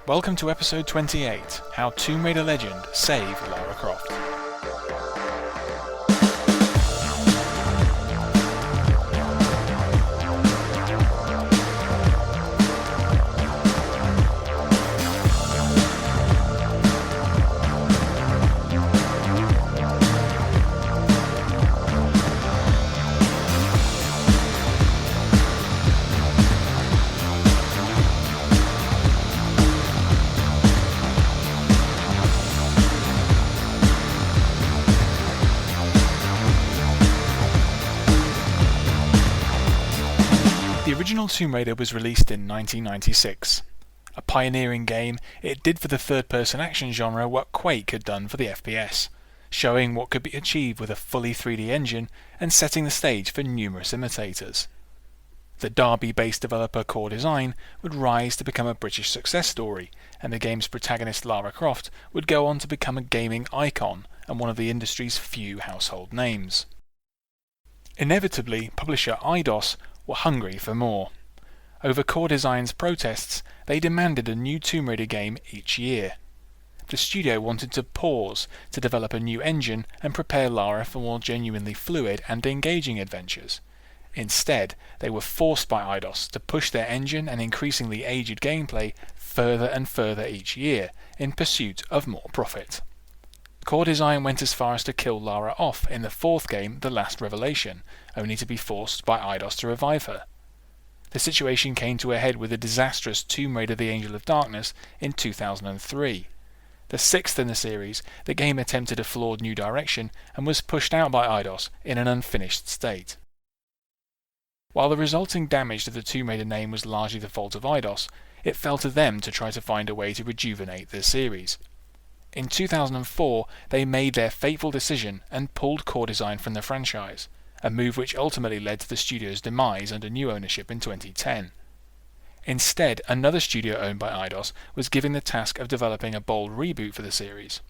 Welcome to episode 28, How Tomb Raider Legend Saved Lara Croft. The original Tomb Raider was released in 1996. A pioneering game, it did for the third-person action genre what Quake had done for the FPS, showing what could be achieved with a fully 3D engine and setting the stage for numerous imitators. The Derby-based developer Core Design would rise to become a British success story, and the game's protagonist Lara Croft would go on to become a gaming icon and one of the industry's few household names. Inevitably, publisher Eidos were hungry for more. Over Core Design's protests, they demanded a new Tomb Raider game each year. The studio wanted to pause to develop a new engine and prepare Lara for more genuinely fluid and engaging adventures. Instead, they were forced by Eidos to push their engine and increasingly aged gameplay further and further each year in pursuit of more profit. Core Design went as far as to kill Lara off in the fourth game, The Last Revelation, only to be forced by Eidos to revive her. The situation came to a head with the disastrous Tomb Raider The Angel of Darkness in 2003. The sixth in the series, the game attempted a flawed new direction and was pushed out by Eidos in an unfinished state. While the resulting damage to the Tomb Raider name was largely the fault of Eidos, it fell to them to try to find a way to rejuvenate the series. In 2004, they made their fateful decision and pulled Core Design from the franchise, a move which ultimately led to the studio's demise under new ownership in 2010. Instead, another studio owned by Eidos was given the task of developing a bold reboot for the series.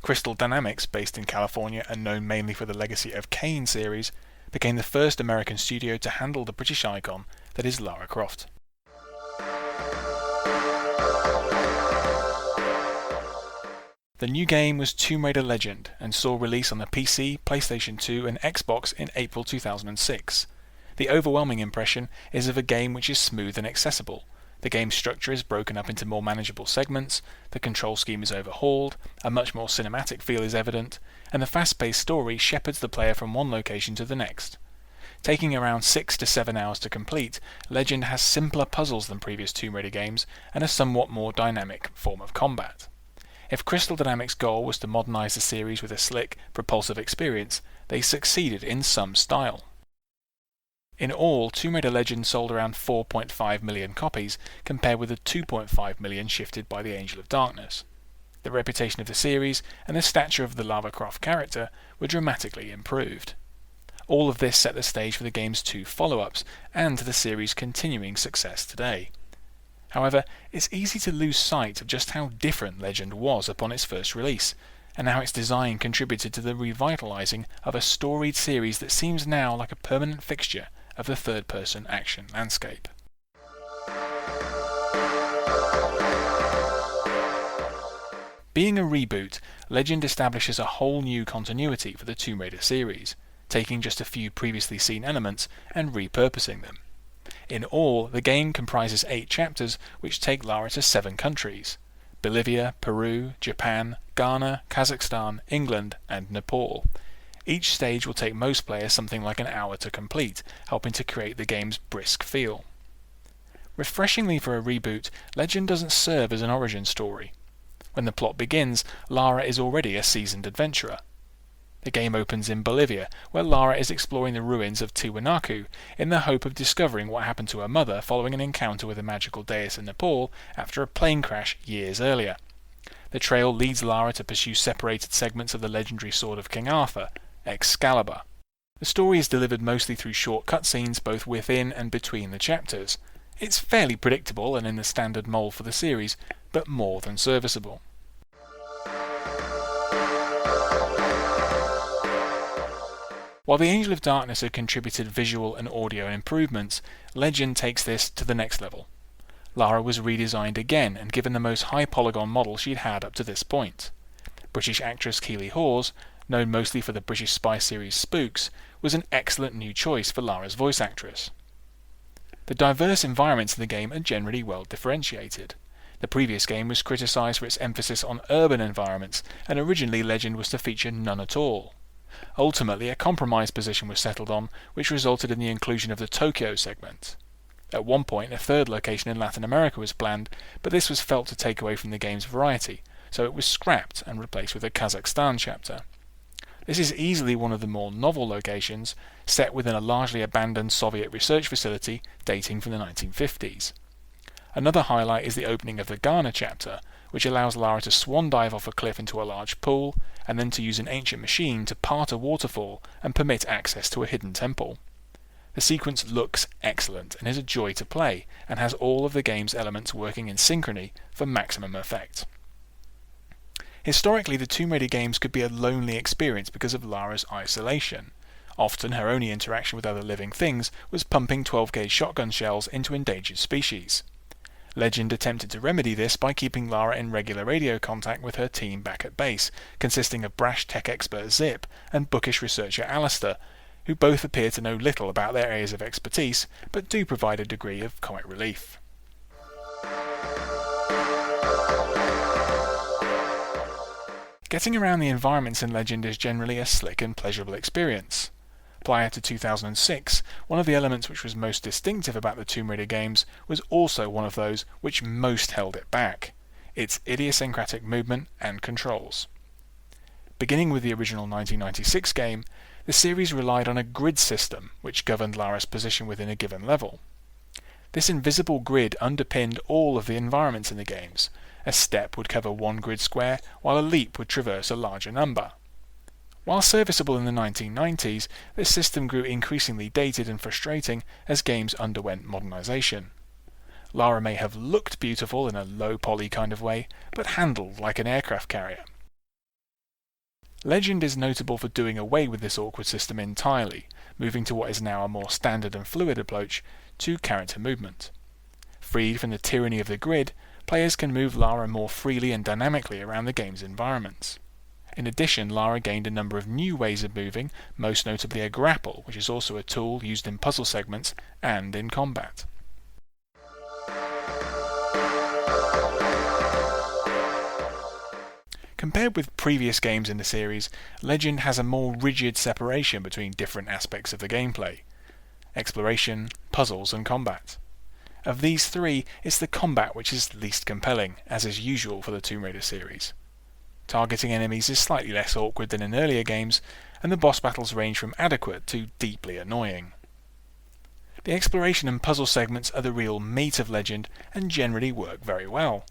Crystal Dynamics, based in California and known mainly for the Legacy of Kain series, became the first American studio to handle the British icon that is Lara Croft. The new game was Tomb Raider Legend and saw release on the PC, PlayStation 2 and Xbox in April 2006. The overwhelming impression is of a game which is smooth and accessible. The game's structure is broken up into more manageable segments, the control scheme is overhauled, a much more cinematic feel is evident, and the fast-paced story shepherds the player from one location to the next. Taking around 6 to 7 hours to complete, Legend has simpler puzzles than previous Tomb Raider games and a somewhat more dynamic form of combat. If Crystal Dynamics' goal was to modernize the series with a slick, propulsive experience, they succeeded in some style. In all, Tomb Raider Legend sold around 4.5 million copies, compared with the 2.5 million shifted by The Angel of Darkness. The reputation of the series and the stature of the Lara Croft character were dramatically improved. All of this set the stage for the game's 2 follow-ups and to the series' continuing success today. However, it's easy to lose sight of just how different Legend was upon its first release, and how its design contributed to the revitalizing of a storied series that seems now like a permanent fixture of the third-person action landscape. Being a reboot, Legend establishes a whole new continuity for the Tomb Raider series, taking just a few previously seen elements and repurposing them. In all, the game comprises 8 chapters which take Lara to 7 countries: Bolivia, Peru, Japan, Ghana, Kazakhstan, England, and Nepal. Each stage will take most players something like an hour to complete, helping to create the game's brisk feel. Refreshingly for a reboot, Legend doesn't serve as an origin story. When the plot begins, Lara is already a seasoned adventurer. The game opens in Bolivia, where Lara is exploring the ruins of Tiwanaku in the hope of discovering what happened to her mother following an encounter with a magical deity in Nepal after a plane crash years earlier. The trail leads Lara to pursue separated segments of the legendary sword of King Arthur, Excalibur. The story is delivered mostly through short cutscenes both within and between the chapters. It's fairly predictable and in the standard mold for the series, but more than serviceable. While The Angel of Darkness had contributed visual and audio improvements, Legend takes this to the next level. Lara was redesigned again and given the most high polygon model she'd had up to this point. British actress Keeley Hawes, known mostly for the British spy series Spooks, was an excellent new choice for Lara's voice actress. The diverse environments in the game are generally well differentiated. The previous game was criticised for its emphasis on urban environments, and originally Legend was to feature none at all. Ultimately, a compromise position was settled on, which resulted in the inclusion of the Tokyo segment. At one point, a third location in Latin America was planned, but this was felt to take away from the game's variety, so it was scrapped and replaced with a Kazakhstan chapter. This is easily one of the more novel locations, set within a largely abandoned Soviet research facility dating from the 1950s. Another highlight is the opening of the Ghana chapter, which allows Lara to swan dive off a cliff into a large pool, and then to use an ancient machine to part a waterfall and permit access to a hidden temple. The sequence looks excellent and is a joy to play, and has all of the game's elements working in synchrony for maximum effect. Historically, the Tomb Raider games could be a lonely experience because of Lara's isolation. Often her only interaction with other living things was pumping 12-gauge shotgun shells into endangered species. Legend attempted to remedy this by keeping Lara in regular radio contact with her team back at base, consisting of brash tech expert Zip and bookish researcher Alistair, who both appear to know little about their areas of expertise, but do provide a degree of comic relief. Getting around the environments in Legend is generally a slick and pleasurable experience. Prior to 2006, one of the elements which was most distinctive about the Tomb Raider games was also one of those which most held it back: its idiosyncratic movement and controls. Beginning with the original 1996 game, the series relied on a grid system which governed Lara's position within a given level. This invisible grid underpinned all of the environments in the games. A step would cover one grid square, while a leap would traverse a larger number. While serviceable in the 1990s, this system grew increasingly dated and frustrating as games underwent modernization. Lara may have looked beautiful in a low-poly kind of way, but handled like an aircraft carrier. Legend is notable for doing away with this awkward system entirely, moving to what is now a more standard and fluid approach to character movement. Freed from the tyranny of the grid, players can move Lara more freely and dynamically around the game's environments. In addition, Lara gained a number of new ways of moving, most notably a grapple, which is also a tool used in puzzle segments and in combat. Compared with previous games in the series, Legend has a more rigid separation between different aspects of the gameplay: exploration, puzzles and combat. Of these three, it's the combat which is least compelling, as is usual for the Tomb Raider series. Targeting enemies is slightly less awkward than in earlier games, and the boss battles range from adequate to deeply annoying. The exploration and puzzle segments are the real meat of Legend and generally work very well.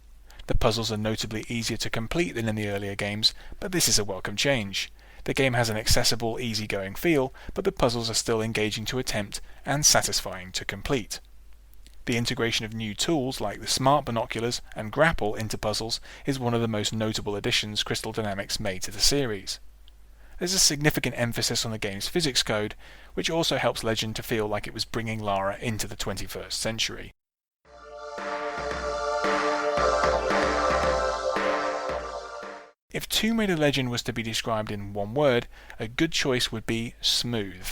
The puzzles are notably easier to complete than in the earlier games, but this is a welcome change. The game has an accessible, easygoing feel, but the puzzles are still engaging to attempt and satisfying to complete. The integration of new tools like the smart binoculars and grapple into puzzles is one of the most notable additions Crystal Dynamics made to the series. There's a significant emphasis on the game's physics code, which also helps Legend to feel like it was bringing Lara into the 21st century. If Tomb Raider Legend was to be described in one word, a good choice would be smooth.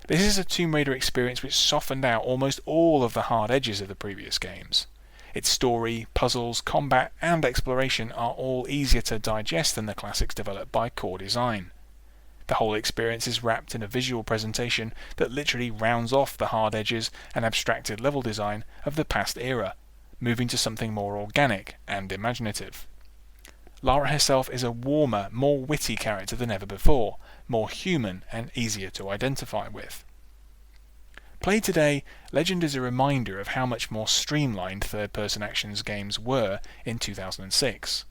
This is a Tomb Raider experience which softened out almost all of the hard edges of the previous games. Its story, puzzles, combat and exploration are all easier to digest than the classics developed by Core Design. The whole experience is wrapped in a visual presentation that literally rounds off the hard edges and abstracted level design of the past era, moving to something more organic and imaginative. Lara herself is a warmer, more witty character than ever before, more human and easier to identify with. Played today, Legend is a reminder of how much more streamlined third-person actions games were in 2006.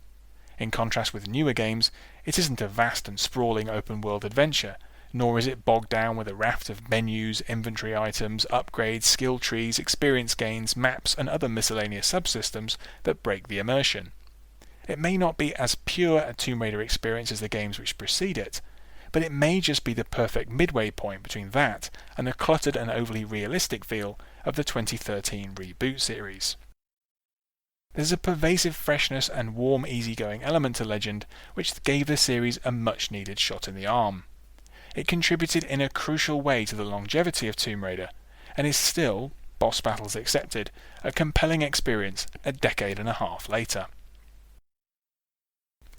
In contrast with newer games, it isn't a vast and sprawling open-world adventure, nor is it bogged down with a raft of menus, inventory items, upgrades, skill trees, experience gains, maps and other miscellaneous subsystems that break the immersion. It may not be as pure a Tomb Raider experience as the games which precede it, but it may just be the perfect midway point between that and the cluttered and overly realistic feel of the 2013 reboot series. There's a pervasive freshness and warm, easygoing element to Legend, which gave the series a much-needed shot in the arm. It contributed in a crucial way to the longevity of Tomb Raider, and is still, boss battles accepted, a compelling experience a decade and a half later.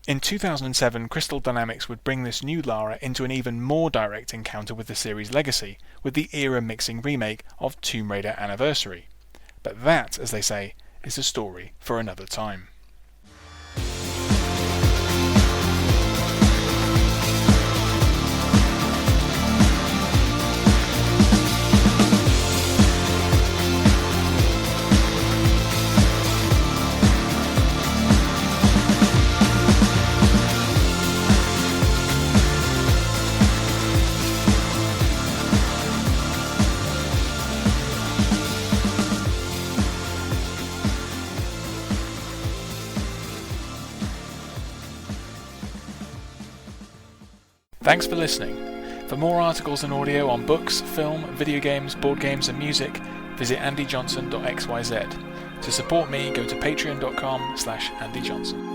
In 2007, Crystal Dynamics would bring this new Lara into an even more direct encounter with the series' legacy, with the era-mixing remake of Tomb Raider Anniversary. But that, as they say, is a story for another time. Thanks for listening. For more articles and audio on books, film, video games, board games and music, visit andyjohnson.xyz. To support me, go to patreon.com/andyjohnson.